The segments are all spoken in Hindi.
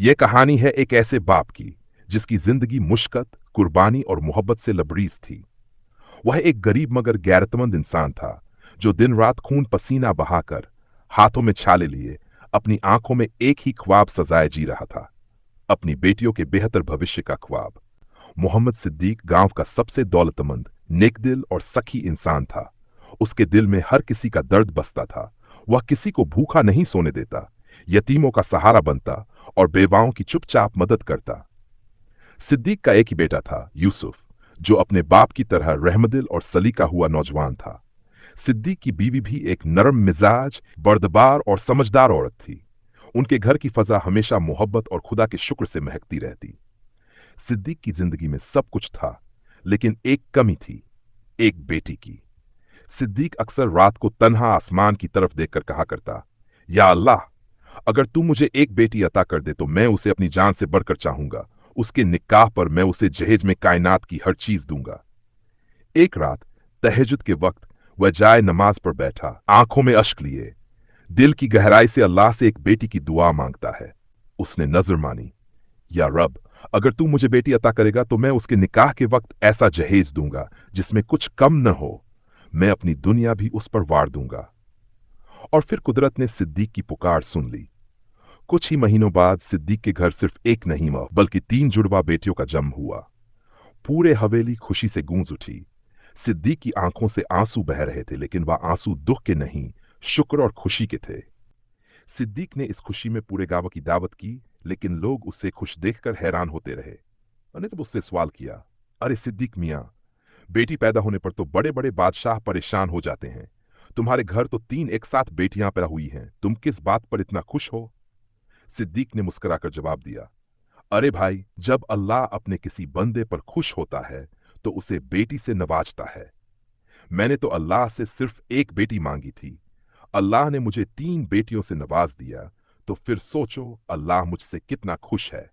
ये कहानी है एक ऐसे बाप की जिसकी जिंदगी मुश्किल, कुर्बानी और मोहब्बत से लबरीज थी। वह एक गरीब मगर गैरतमंद इंसान था जो दिन रात खून पसीना बहाकर हाथों में छाले लिए अपनी आंखों में एक ही ख्वाब सजाए जी रहा था, अपनी बेटियों के बेहतर भविष्य का ख्वाब। मोहम्मद सिद्दीक गांव का सबसे दौलतमंद, नेकदिल और सखी इंसान था। उसके दिल में हर किसी का दर्द बसता था। वह किसी को भूखा नहीं सोने देता, यतीमों का सहारा बनता और बेवाओं की चुपचाप मदद करता। सिद्दीक का एक ही बेटा था, यूसुफ, जो अपने बाप की तरह रहमदिल और सलीका हुआ नौजवान था। सिद्दीक की बीवी भी एक नरम मिजाज, बर्दबार और समझदार औरत थी। उनके घर की फजा हमेशा मोहब्बत और खुदा के शुक्र से महकती रहती। सिद्दीक की जिंदगी में सब कुछ था, लेकिन एक कमी थी, एक बेटी की। सिद्दीक अक्सर रात को तन्हा आसमान की तरफ देखकर कहा करता, या अल्लाह, अगर तू मुझे एक बेटी अता कर दे तो मैं उसे अपनी जान से बढ़कर चाहूंगा। उसके निकाह पर मैं उसे जहेज में कायनात की हर चीज दूंगा। एक रात तहज्जुद के वक्त वह जाए नमाज पर बैठा, आंखों में अश्क लिए, दिल की गहराई से अल्लाह से एक बेटी की दुआ मांगता है। उसने नजर मानी, या रब, अगर तू मुझे बेटी अता करेगा तो मैं उसके निकाह के वक्त ऐसा जहेज दूंगा जिसमें कुछ कम न हो। मैं अपनी दुनिया भी उस पर वार दूंगा। और फिर कुदरत ने सिद्दीक की पुकार सुन ली। कुछ ही महीनों बाद सिद्दीक के घर सिर्फ एक नहीं बल्कि 3 जुड़वा बेटियों का जन्म हुआ। पूरे हवेली खुशी से गूंज उठी। सिद्दीक की आंखों से आंसू बह रहे थे, लेकिन वह आंसू दुख के नहीं, शुक्र और खुशी के थे। सिद्दीक ने इस खुशी में पूरे गांव की दावत की, लेकिन लोग उसे खुश देखकर हैरान होते रहे। मैंने जब उससे सवाल किया, अरे सिद्दीक मियां, बेटी पैदा होने पर तो बड़े बड़े बादशाह परेशान हो जाते हैं। तुम्हारे घर तो 3 एक साथ बेटियां पैदा हुई हैं, तुम किस बात पर इतना खुश हो? सिद्दीक ने मुस्कुराकर जवाब दिया, अरे भाई, जब अल्लाह अपने किसी बंदे पर खुश होता है तो उसे बेटी से नवाजता है। मैंने तो अल्लाह से सिर्फ एक बेटी मांगी थी, अल्लाह ने मुझे 3 बेटियों से नवाज दिया, तो फिर सोचो अल्लाह मुझसे कितना खुश है।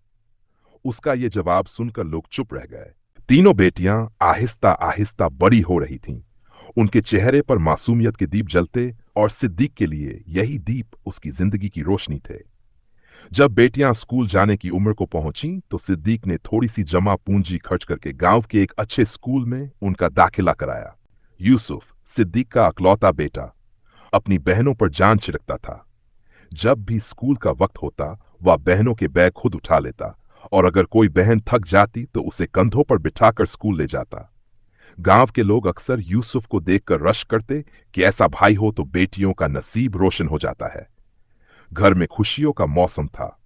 उसका ये जवाब सुनकर लोग चुप रह गए। तीनों बेटियां आहिस्ता आहिस्ता बड़ी हो रही थीं। उनके चेहरे पर मासूमियत के दीप जलते और सिद्दीक के लिए यही दीप उसकी जिंदगी की रोशनी थे। जब बेटियां स्कूल जाने की उम्र को पहुंची तो सिद्दीक ने थोड़ी सी जमा पूंजी खर्च करके गांव के एक अच्छे स्कूल में उनका दाखिला कराया। यूसुफ, सिद्दीक का अकलौता बेटा, अपनी बहनों पर जान छिड़कता था। जब भी स्कूल का वक्त होता वह बहनों के बैग खुद उठा लेता, और अगर कोई बहन थक जाती तो उसे कंधों पर बिठाकर स्कूल ले जाता। गांव के लोग अक्सर यूसुफ को देखकर रश करते कि ऐसा भाई हो तो बेटियों का नसीब रोशन हो जाता है। घर में खुशियों का मौसम था।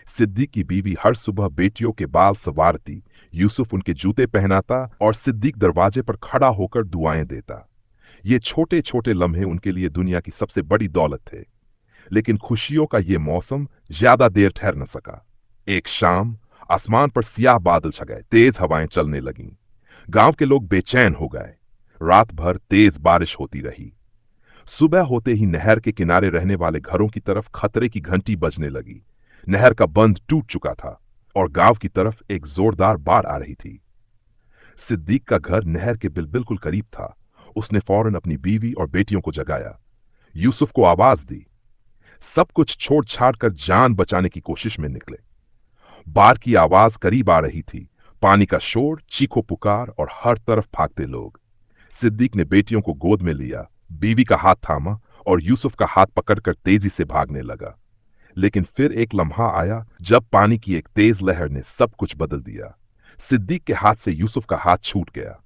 सिद्दीक की बीवी हर सुबह बेटियों के बाल संवारती, यूसुफ उनके जूते पहनाता और सिद्दीक दरवाजे पर खड़ा होकर दुआएं देता। ये छोटे छोटे लम्हे उनके लिए दुनिया की सबसे बड़ी दौलत थे। लेकिन खुशियों का ये मौसम ज्यादा देर ठहर न सका। एक शाम आसमान पर सियाह बादल छा गए, तेज हवाएं चलने लगीं। गांव के लोग बेचैन हो गए। रात भर तेज बारिश होती रही। सुबह होते ही नहर के किनारे रहने वाले घरों की तरफ खतरे की घंटी बजने लगी। नहर का बंध टूट चुका था और गांव की तरफ एक जोरदार बाढ़ आ रही थी। सिद्दीक का घर नहर के बिल्कुल करीब था। उसने फौरन अपनी बीवी और बेटियों को जगाया, यूसुफ को आवाज दी। सब कुछ छोड़ छाड़ कर जान बचाने की कोशिश में निकले। बाढ़ की आवाज करीब आ रही थी, पानी का शोर, चीखो पुकार और हर तरफ भागते लोग। सिद्दीक ने बेटियों को गोद में लिया, बीवी का हाथ थामा और यूसुफ का हाथ पकड़कर तेजी से भागने लगा। लेकिन फिर एक लम्हा आया जब पानी की एक तेज लहर ने सब कुछ बदल दिया। सिद्दीक के हाथ से यूसुफ का हाथ छूट गया।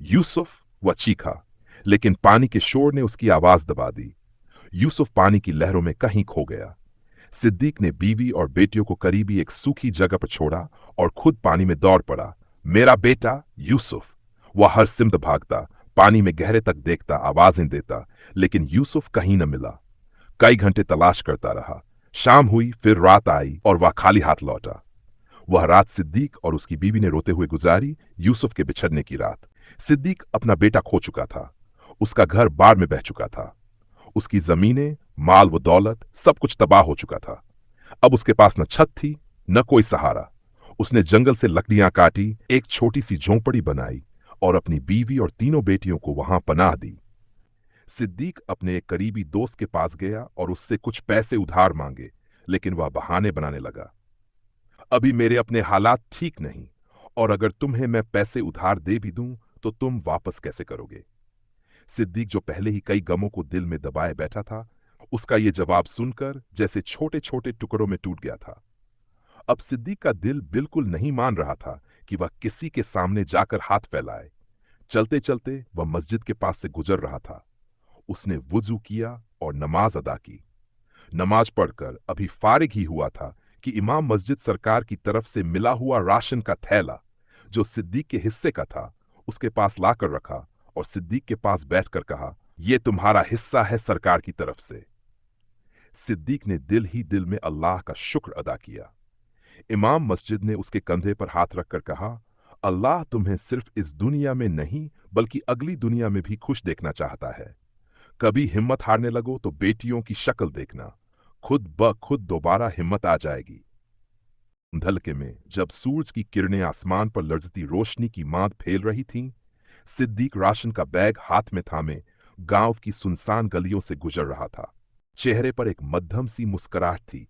यूसुफ, वह चीखा, लेकिन पानी के शोर ने उसकी आवाज दबा दी। यूसुफ पानी की लहरों में कहीं खो गया। सिद्दीक ने बीवी और बेटियों को करीबी एक सूखी जगह पर छोड़ा और खुद पानी में दौड़ पड़ा। मेरा बेटा यूसुफ! वह हर सिमत भागता, पानी में गहरे तक देखता, आवाजें देता, लेकिन यूसुफ कहीं न मिला। कई घंटे तलाश करता रहा। शाम हुई, फिर रात आई और वह खाली हाथ लौटा। वह रात सिद्दीक और उसकी बीवी ने रोते हुए गुजारी, यूसुफ के बिछड़ने की रात। सिद्दीक अपना बेटा खो चुका था। उसका घर बाढ़ में बह चुका था। उसकी जमीनें, माल व दौलत सब कुछ तबाह हो चुका था। अब उसके पास न छत थी, न कोई सहारा। उसने जंगल से लकड़ियां काटी, एक छोटी सी झोंपड़ी बनाई और अपनी बीवी और तीनों बेटियों को वहां पनाह दी। सिद्दीक अपने एक करीबी दोस्त के पास गया और उससे कुछ पैसे उधार मांगे, लेकिन वह बहाने बनाने लगा। अभी मेरे अपने हालात ठीक नहीं, और अगर तुम्हें मैं पैसे उधार दे भी दूं तो तुम वापस कैसे करोगे? सिद्दीक, जो पहले ही कई गमों को दिल में दबाए बैठा था, उसका ये जवाब सुनकर जैसे छोटे छोटे टुकड़ों में टूट गया था। अब सिद्दीक का दिल बिल्कुल नहीं मान रहा था कि वह किसी के सामने जाकर हाथ फैलाए। चलते चलते वह मस्जिद के पास से गुजर रहा था। उसने वुजू किया और नमाज अदा की। नमाज पढ़कर अभी फारिग ही हुआ था कि इमाम मस्जिद सरकार की तरफ से मिला हुआ राशन का थैला, जो सिद्दीक के हिस्से का था, उसके पास लाकर रखा और सिद्दीक के पास बैठकर कहा, यह तुम्हारा हिस्सा है सरकार की तरफ से। सिद्दीक ने दिल ही दिल में अल्लाह का शुक्र अदा किया। इमाम मस्जिद ने उसके कंधे पर हाथ रखकर कहा, अल्लाह तुम्हें सिर्फ इस दुनिया में नहीं बल्कि अगली दुनिया में भी खुश देखना चाहता है। कभी हिम्मत हारने लगो तो बेटियों की शक्ल देखना, खुद ब खुद दोबारा हिम्मत आ जाएगी। धलके में जब सूरज की किरणें आसमान पर लर्जती रोशनी की मांद फैल रही थीं, सिद्दीक राशन का बैग हाथ में थामे गांव की सुनसान गलियों से गुजर रहा था। चेहरे पर एक मध्यम सी मुस्कुराहट थी,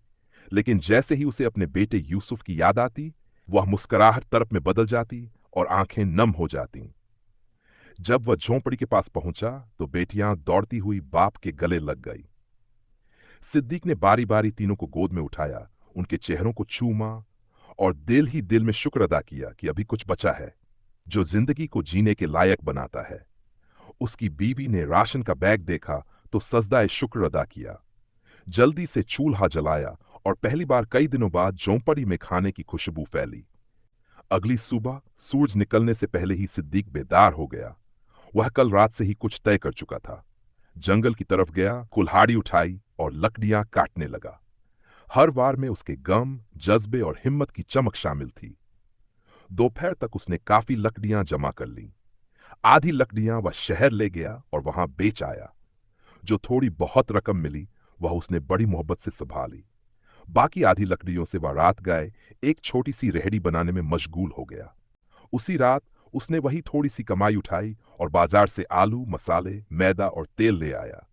लेकिन जैसे ही उसे अपने बेटे यूसुफ की याद आती, वह मुस्कुराहट तरफ में बदल जाती और आंखें नम हो जातीं। जब वह झोंपड़ी के पास पहुंचा तो बेटियां दौड़ती हुई बाप के गले लग गई। सिद्दीक ने बारी बारी तीनों को गोद में उठाया, उनके चेहरों को चूमा और दिल ही दिल में शुक्र अदा किया कि अभी कुछ बचा है जो जिंदगी को जीने के लायक बनाता है। उसकी बीवी ने राशन का बैग देखा तो सजदाए शुक्र अदा किया। जल्दी से चूल्हा जलाया और पहली बार कई दिनों बाद झोंपड़ी में खाने की खुशबू फैली। अगली सुबह सूरज निकलने से पहले ही सिद्दीक बेदार हो गया। वह कल रात से ही कुछ तय कर चुका था। जंगल की तरफ गया, कुल्हाड़ी उठाई और लकड़ियां काटने लगा। हर वार में उसके गम, जज्बे और हिम्मत की चमक शामिल थी। दोपहर तक उसने काफी लकड़ियां जमा कर ली। आधी लकड़ियां वह शहर ले गया और वहां बेच आया। जो थोड़ी बहुत रकम मिली वह उसने बड़ी मोहब्बत से संभाली। बाकी आधी लकड़ियों से वह रात गए एक छोटी सी रेहड़ी बनाने में मशगूल हो गया। उसी रात उसने वही थोड़ी सी कमाई उठाई और बाजार से आलू, मसाले, मैदा और तेल ले आया।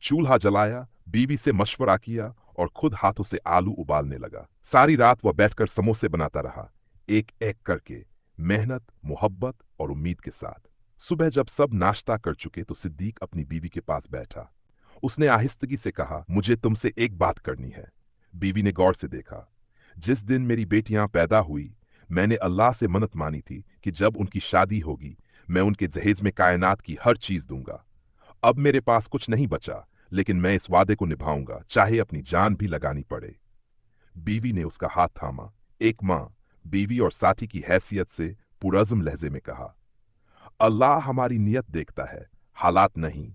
चूल्हा जलाया, बीवी से मशवरा किया और खुद हाथों से आलू उबालने लगा। सारी रात वह बैठकर समोसे बनाता रहा, एक एक करके, मेहनत, मोहब्बत और उम्मीद के साथ। सुबह जब सब नाश्ता कर चुके तो सिद्दीक अपनी बीवी के पास बैठा। उसने आहिस्तगी से कहा, मुझे तुमसे एक बात करनी है। बीवी ने गौर से देखा। जिस दिन मेरी बेटियां पैदा हुई, मैंने अल्लाह से मन्नत मानी थी कि जब उनकी शादी होगी मैं उनके जहेज में कायनात की हर चीज दूंगा। अब मेरे पास कुछ नहीं बचा, लेकिन मैं इस वादे को निभाऊंगा, चाहे अपनी जान भी लगानी पड़े। बीवी ने उसका हाथ थामा। एक मां, बीवी और साथी की हैसियत से पुरज़्म लहजे में कहा, अल्लाह हमारी नियत देखता है, हालात नहीं।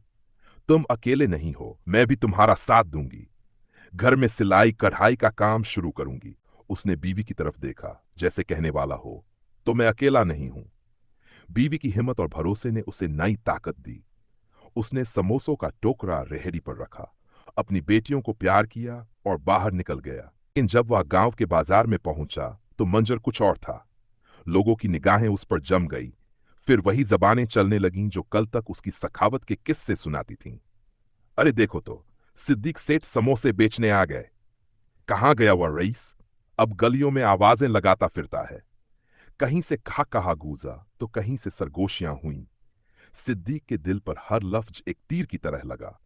तुम अकेले नहीं हो, मैं भी तुम्हारा साथ दूंगी। घर में सिलाई कढ़ाई का काम शुरू करूंगी। उसने बीवी की तरफ देखा, जैसे कहने वाला हो, तो मैं अकेला नहीं हूं। बीवी की हिम्मत और भरोसे ने उसे नई ताकत दी। उसने समोसों का टोकरा रेहड़ी पर रखा, अपनी बेटियों को प्यार किया और बाहर निकल गया। लेकिन जब वह गांव के बाजार में पहुंचा तो मंजर कुछ और था। लोगों की निगाहें उस पर जम गई। फिर वही जबानें चलने लगीं जो कल तक उसकी सखावत के किस्से सुनाती थीं। अरे देखो तो, सिद्दीक सेठ समोसे बेचने आ गए। कहाँ गया वह रईस? अब गलियों में आवाजें लगाता फिरता है। कहीं से खा कहा गूंजा तो कहीं से सरगोशियां हुईं। सिद्दीक के दिल पर हर लफ्ज एक तीर की तरह लगा।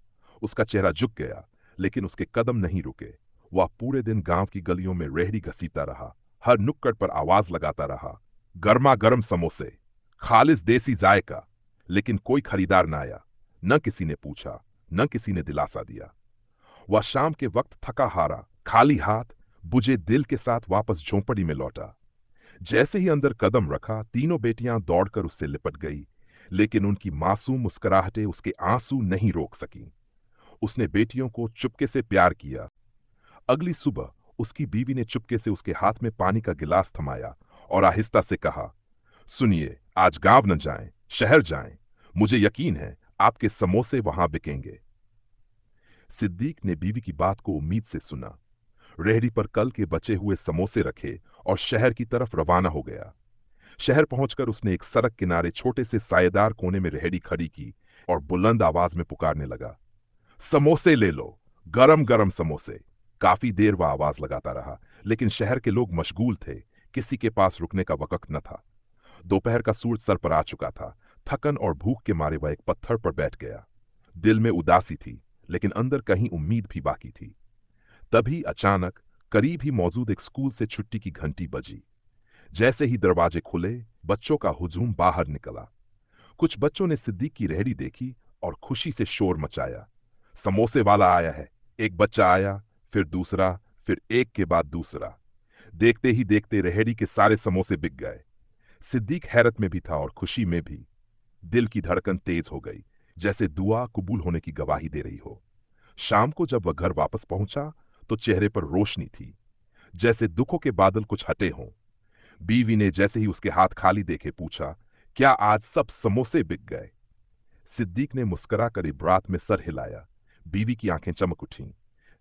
उसका चेहरा झुक गया, लेकिन उसके कदम नहीं रुके। वह पूरे दिन गांव की गलियों में रेहड़ी घसीटता रहा, हर नुक्कड़ पर आवाज लगाता रहा, गर्मा गर्म समोसे, खालिस देसी जायका। लेकिन कोई खरीदार न आया। न किसी ने पूछा, न किसी ने दिलासा दिया। वह शाम के वक्त थका हारा, खाली हाथ, बुझे दिल के साथ वापस झोंपड़ी में लौटा। जैसे ही अंदर कदम रखा, तीनों बेटियां दौड़कर उससे लिपट गई, लेकिन उनकी मासूम मुस्कुराहटें उसके आंसू नहीं रोक सकीं। उसने बेटियों को चुपके से प्यार किया। अगली सुबह उसकी बीवी ने चुपके से उसके हाथ में पानी का गिलास थमाया और आहिस्ता से कहा, सुनिए, आज गांव न जाएं, शहर जाएं। मुझे यकीन है आपके समोसे वहां बिकेंगे। सिद्दीक ने बीवी की बात को उम्मीद से सुना। रेहड़ी पर कल के बचे हुए समोसे रखे और शहर की तरफ रवाना हो गया। शहर पहुंचकर उसने एक सड़क किनारे छोटे से सायेदार कोने में रेहड़ी खड़ी की और बुलंद आवाज में पुकारने लगा, समोसे ले लो, गरम गरम समोसे। काफी देर वह आवाज लगाता रहा, लेकिन शहर के लोग मशगूल थे, किसी के पास रुकने का वक्त न था। दोपहर का सूरज सर पर आ चुका था। थकन और भूख के मारे वह एक पत्थर पर बैठ गया। दिल में उदासी थी, लेकिन अंदर कहीं उम्मीद भी बाकी थी। तभी अचानक करीब ही मौजूद एक स्कूल से छुट्टी की घंटी बजी। जैसे ही दरवाजे खुले, बच्चों का हुजूम बाहर निकला। कुछ बच्चों ने सिद्दीक की रेहड़ी देखी और खुशी से शोर मचाया। समोसे वाला आया है। एक बच्चा आया, फिर दूसरा, फिर एक के बाद दूसरा। देखते ही देखते रेहड़ी के सारे समोसे बिक गए। सिद्दीक हैरत में भी था और खुशी में भी। दिल की धड़कन तेज हो गई, जैसे दुआ कबूल होने की गवाही दे रही हो। शाम को जब वह घर वापस पहुंचा, तो चेहरे पर रोशनी थी, जैसे दुखों के बादल कुछ हटे हों। बीवी ने जैसे ही उसके हाथ खाली देखे पूछा, क्या आज सब समोसे बिक गए? सिद्दीक ने मुस्कुराकर इब्रात में सर हिलाया। बीवी की आंखें चमक उठीं।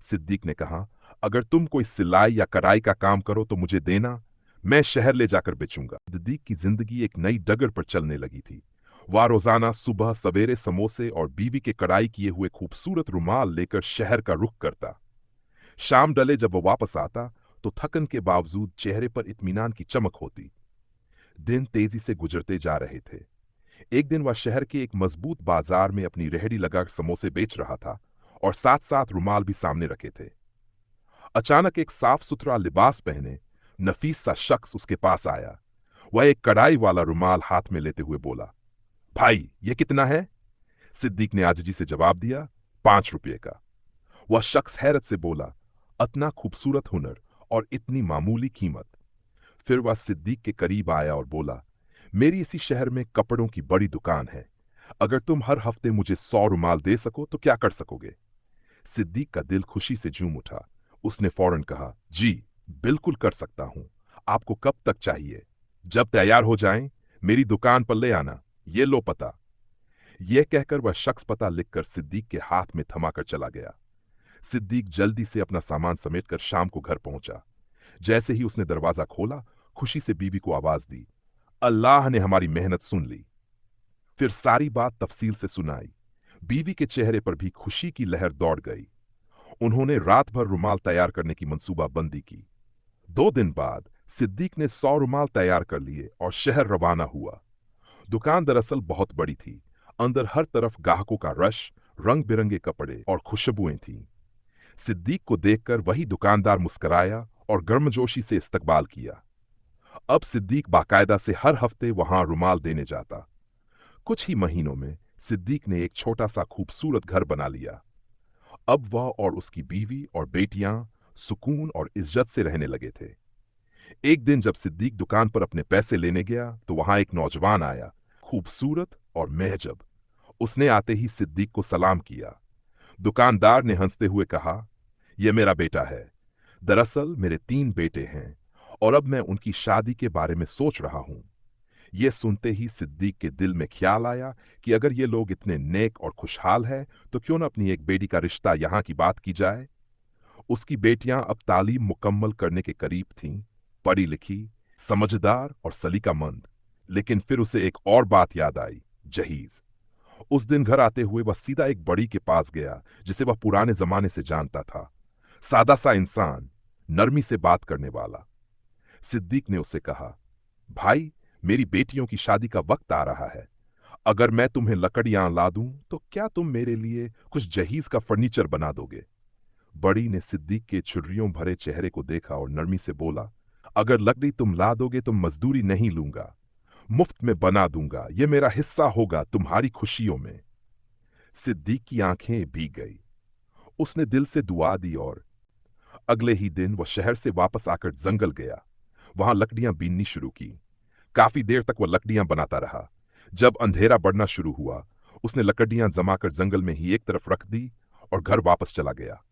सिद्दीक ने कहा, अगर तुम कोई सिलाई या कढ़ाई का काम करो तो मुझे देना, मैं शहर ले जाकर बेचूंगा। सिद्दीक की जिंदगी एक नई डगर पर चलने लगी थी। वह रोजाना सुबह सवेरे समोसे और बीवी के कढ़ाई किए हुए खूबसूरत रुमाल लेकर शहर का रुख करता। शाम डले जब वह वापस आता, तो थकन के बावजूद चेहरे पर इत्मीनान की चमक होती। दिन तेजी से गुजरते जा रहे थे। एक दिन वह शहर के एक मजबूत बाजार में अपनी रेहड़ी लगाकर समोसे बेच रहा था और साथ साथ रुमाल भी सामने रखे थे। अचानक एक साफ सुथरा लिबास पहने नफीस सा शख्स उसके पास आया। वह एक कढ़ाई वाला रुमाल हाथ में लेते हुए बोला, भाई ये कितना है? सिद्दीक ने आजिजी से जवाब दिया, 5 रुपये का। वह शख्स हैरत से बोला, इतना खूबसूरत हुनर और इतनी मामूली कीमत। फिर वह सिद्दीक के करीब आया और बोला, मेरी इसी शहर में कपड़ों की बड़ी दुकान है। अगर तुम हर हफ्ते मुझे 100 रुमाल दे सको तो क्या कर सकोगे? सिद्दीक का दिल खुशी से झूम उठा। उसने फौरन कहा, जी बिल्कुल कर सकता हूं। आपको कब तक चाहिए? जब तैयार हो जाएं, मेरी दुकान पर ले आना। ये लो पता। यह कहकर वह शख्स पता लिखकर सिद्दीक के हाथ में थमाकर चला गया। सिद्दीक जल्दी से अपना सामान समेटकर शाम को घर पहुंचा। जैसे ही उसने दरवाजा खोला, खुशी से बीवी को आवाज दी, अल्लाह ने हमारी मेहनत सुन ली। फिर सारी बात तफसील से सुनाई। बीवी के चेहरे पर भी खुशी की लहर दौड़ गई। उन्होंने रात भर रुमाल तैयार करने की मंसूबाबंदी की। 2 दिन बाद सिद्दीक ने 100 रुमाल तैयार कर लिए और शहर रवाना हुआ। दुकान दरअसल बहुत बड़ी थी। अंदर हर तरफ ग्राहकों का रश, रंग बिरंगे कपड़े और खुशबुएं थीं। सिद्दीक को देखकर वही दुकानदार मुस्कुराया और गर्मजोशी से इस्तकबाल किया। अब सिद्दीक बाकायदा से हर हफ्ते वहां रुमाल देने जाता। कुछ ही महीनों में सिद्दीक ने एक छोटा सा खूबसूरत घर बना लिया। अब वह और उसकी बीवी और बेटियां सुकून और इज्जत से रहने लगे थे। एक दिन जब सिद्दीक दुकान पर अपने पैसे लेने गया, तो वहां एक नौजवान आया, खूबसूरत और महजब। उसने आते ही सिद्दीक को सलाम किया। दुकानदार ने हंसते हुए कहा, यह मेरा बेटा है। दरअसल मेरे 3 बेटे हैं और अब मैं उनकी शादी के बारे में सोच रहा हूं। यह सुनते ही सिद्दीक के दिल में ख्याल आया कि अगर ये लोग इतने नेक और खुशहाल हैं, तो क्यों न अपनी एक बेटी का रिश्ता यहां की बात की जाए। उसकी बेटियां अब तालीम मुकम्मल करने के करीब थीं, पढ़ी लिखी, समझदार और सलीकामंद। लेकिन फिर उसे एक और बात याद आई, जहीज। उस दिन घर आते हुए वह सीधा एक बड़ी के पास गया, जिसे वह पुराने जमाने से जानता था। सादा सा इंसान, नरमी से बात करने वाला। सिद्दीक ने उससे कहा, भाई मेरी बेटियों की शादी का वक्त आ रहा है। अगर मैं तुम्हें लकड़ियां ला दूं तो क्या तुम मेरे लिए कुछ जहीज का फर्नीचर बना दोगे? बड़ी ने सिद्दीक के छुर्रियों भरे चेहरे को देखा और नरमी से बोला, अगर लकड़ी तुम ला दोगे तो मजदूरी नहीं लूंगा, मुफ्त में बना दूंगा। यह मेरा हिस्सा होगा तुम्हारी खुशियों में। सिद्दीक की आंखें भीग गई। उसने दिल से दुआ दी और अगले ही दिन वह शहर से वापस आकर जंगल गया। वहां लकड़ियां बीननी शुरू की। काफी देर तक वह लकड़ियां बनाता रहा। जब अंधेरा बढ़ना शुरू हुआ, उसने लकड़ियां जमाकर जंगल में ही एक तरफ रख दी और घर वापस चला गया।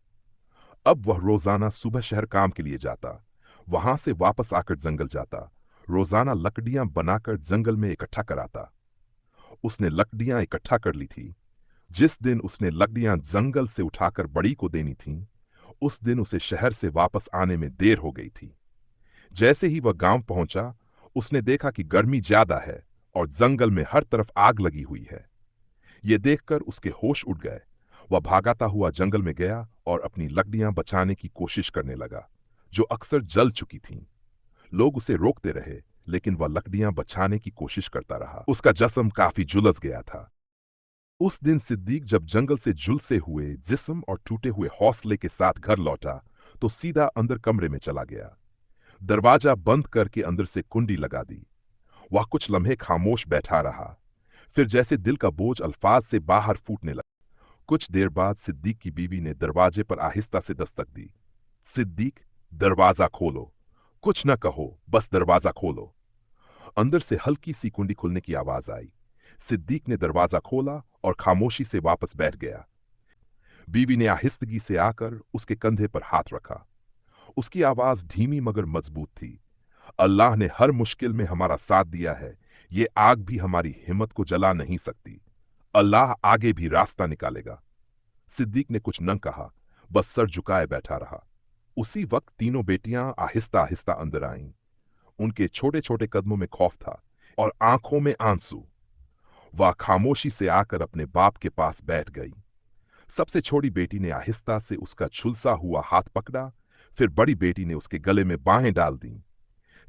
अब वह रोजाना सुबह शहर काम के लिए जाता, वहां से वापस आकर जंगल जाता, रोजाना लकड़ियां बनाकर जंगल में इकट्ठा कराता। उसने लकड़ियां इकट्ठा कर ली थी। जिस दिन उसने लकड़ियां जंगल से उठाकर बड़ी को देनी थीं, उस दिन उसे शहर से वापस आने में देर हो गई थी। जैसे ही वह गांव पहुंचा, उसने देखा कि गर्मी ज्यादा है और जंगल में हर तरफ आग लगी हुई है। ये देखकर उसके होश उड़ गए। वह भागाता हुआ जंगल में गया और अपनी लकड़ियां बचाने की कोशिश करने लगा। जो अक्सर जल चुकी थीं। लोग उसे रोकते रहे, लेकिन वह लकड़ियां बचाने की कोशिश करता रहा। उसका जिस्म काफी झुलस गया था। उस दिन सिद्दीक जब जंगल से झुलसे हुए जिस्म और टूटे हुए हौसले के साथ घर लौटा, तो सीधा अंदर कमरे में चला गया। दरवाजा बंद करके अंदर से कुंडी लगा दी। वह कुछ लम्हे खामोश बैठा रहा, फिर जैसे दिल का बोझ अल्फाज से बाहर फूटने लगा। कुछ देर बाद सिद्दीक की बीवी ने दरवाजे पर आहिस्ता से दस्तक दी। सिद्दीक, दरवाजा खोलो। कुछ न कहो, बस दरवाजा खोलो। अंदर से हल्की सी कुंडी खुलने की आवाज आई। सिद्दीक ने दरवाजा खोला और खामोशी से वापस बैठ गया। बीवी ने आहिस्तगी से आकर उसके कंधे पर हाथ रखा। उसकी आवाज धीमी मगर मजबूत थी। अल्लाह ने हर मुश्किल में हमारा साथ दिया है। ये आग भी हमारी हिम्मत को जला नहीं सकती। अल्लाह आगे भी रास्ता निकालेगा। सिद्दीक ने कुछ न कहा, बस सर झुकाए बैठा रहा। उसी वक्त तीनों बेटियां आहिस्ता आहिस्ता अंदर आईं। उनके छोटे छोटे कदमों में खौफ था और आंखों में आंसू। वह खामोशी से आकर अपने बाप के पास बैठ गई। सबसे छोटी बेटी ने आहिस्ता से उसका झुलसा हुआ हाथ पकड़ा, फिर बड़ी बेटी ने उसके गले में बाहें डाल दी।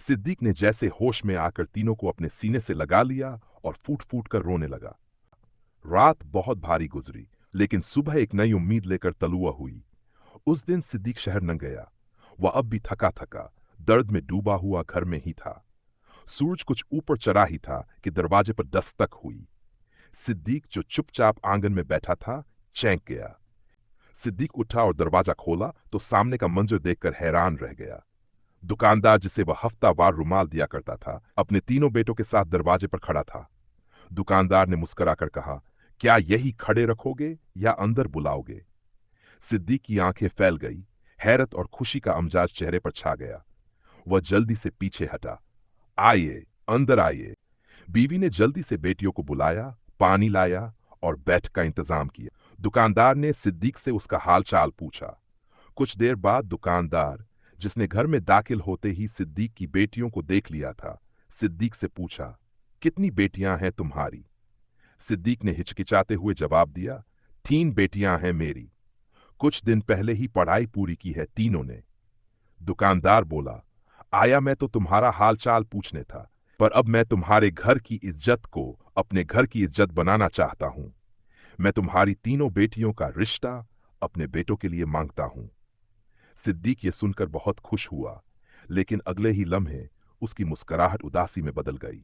सिद्दीक ने जैसे होश में आकर तीनों को अपने सीने से लगा लिया और फूट फूट कर रोने लगा। रात बहुत भारी गुजरी, लेकिन सुबह एक नई उम्मीद लेकर तलुआ हुई। उस दिन सिद्दीक शहर न गया। वह अब भी थका थका, दर्द में डूबा हुआ घर में ही था। सूरज कुछ ऊपर चढ़ा ही था कि दरवाजे पर दस्तक हुई। सिद्दीक, जो चुपचाप आंगन में बैठा था, चौंक गया। सिद्दीक उठा और दरवाजा खोला तो सामने का मंजर देखकर हैरान रह गया। दुकानदार, जिसे वह हफ्तावार रुमाल दिया करता था, अपने तीनों बेटों के साथ दरवाजे पर खड़ा था। दुकानदार ने मुस्कुराकर कहा, क्या यही खड़े रखोगे या अंदर बुलाओगे? सिद्दीक की आंखें फैल गई। हैरत और खुशी का अमजाज चेहरे पर छा गया। वह जल्दी से पीछे हटा। आइए, अंदर आइए। बीवी ने जल्दी से बेटियों को बुलाया, पानी लाया और बैठ का इंतजाम किया। दुकानदार ने सिद्दीक से उसका हाल चाल पूछा। कुछ देर बाद दुकानदार, जिसने घर में दाखिल होते ही सिद्दीक की बेटियों को देख लिया था, सिद्दीक से पूछा, कितनी बेटियां हैं तुम्हारी? सिद्दीक ने हिचकिचाते हुए जवाब दिया, 3 बेटियां हैं मेरी। कुछ दिन पहले ही पढ़ाई पूरी की है तीनों ने। दुकानदार बोला, आया मैं तो तुम्हारा हाल चाल पूछने था, पर अब मैं तुम्हारे घर की इज्जत को अपने घर की इज्जत बनाना चाहता हूं। मैं तुम्हारी तीनों बेटियों का रिश्ता अपने बेटों के लिए मांगता हूं। सिद्दीक ये सुनकर बहुत खुश हुआ, लेकिन अगले ही लम्हे उसकी मुस्कुराहट उदासी में बदल गई।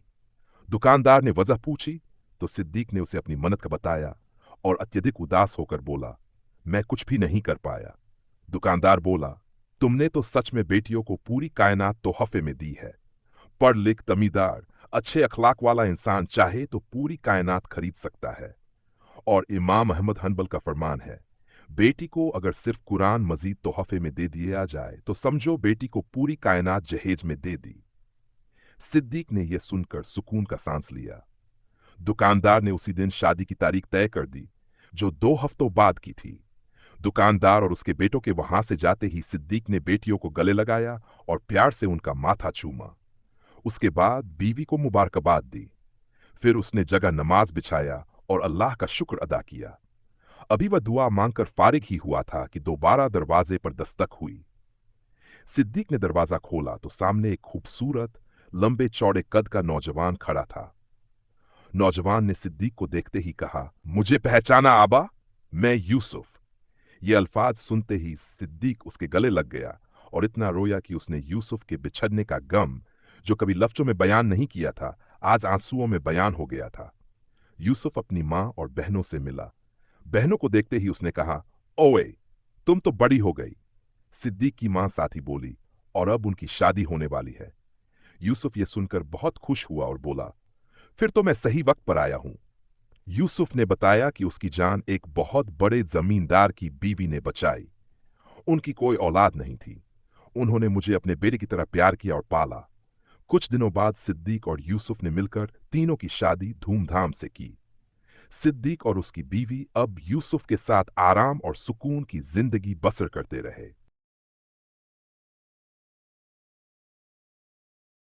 दुकानदार ने वजह पूछी तो सिद्दीक ने उसे अपनी मन्नत का बताया और अत्यधिक उदास होकर बोला, मैं कुछ भी नहीं कर पाया। दुकानदार बोला, तुमने तो सच में बेटियों को पूरी कायनात तोहफे में दी है। पढ़ लिख, तमीदार, अच्छे अखलाक वाला इंसान चाहे तो पूरी कायनात खरीद सकता है। और इमाम अहमद हंबल का फरमान है, बेटी को अगर सिर्फ कुरान मजीद तोहफे में दे दिया जाए तो समझो बेटी को पूरी कायनात जहेज में दे दी। सिद्दीक ने यह सुनकर सुकून का सांस लिया। दुकानदार ने उसी दिन शादी की तारीख तय कर दी, जो 2 हफ्तों बाद की थी। दुकानदार और उसके बेटों के वहां से जाते ही सिद्दीक ने बेटियों को गले लगाया और प्यार से उनका माथा चूमा। उसके बाद बीवी को मुबारकबाद दी। फिर उसने जगह नमाज बिछाया और अल्लाह का शुक्र अदा किया। अभी वह दुआ मांगकर फारिग ही हुआ था कि दोबारा दरवाजे पर दस्तक हुई। सिद्दीक ने दरवाजा खोला तो सामने एक खूबसूरत, लंबे चौड़े कद का नौजवान खड़ा था। नौजवान ने सिद्दीक को देखते ही कहा, मुझे पहचाना आबा? मैं यूसुफ। ये अल्फाज सुनते ही सिद्दीक उसके गले लग गया और इतना रोया कि उसने यूसुफ के बिछड़ने का गम, जो कभी लफ्जों में बयान नहीं किया था, आज आंसुओं में बयान हो गया था। यूसुफ अपनी मां और बहनों से मिला। बहनों को देखते ही उसने कहा, ओए, तुम तो बड़ी हो गई। सिद्दीक की मां साथी बोली, और अब उनकी शादी होने वाली है। यूसुफ ये सुनकर बहुत खुश हुआ और बोला, फिर तो मैं सही वक्त पर आया हूं। यूसुफ ने बताया कि उसकी जान एक बहुत बड़े जमींदार की बीवी ने बचाई। उनकी कोई औलाद नहीं थी। उन्होंने मुझे अपने बेटे की तरह प्यार किया और पाला। कुछ दिनों बाद सिद्दीक और यूसुफ ने मिलकर तीनों की शादी धूमधाम से की। सिद्दीक और उसकी बीवी अब यूसुफ के साथ आराम और सुकून की जिंदगी बसर करते रहे।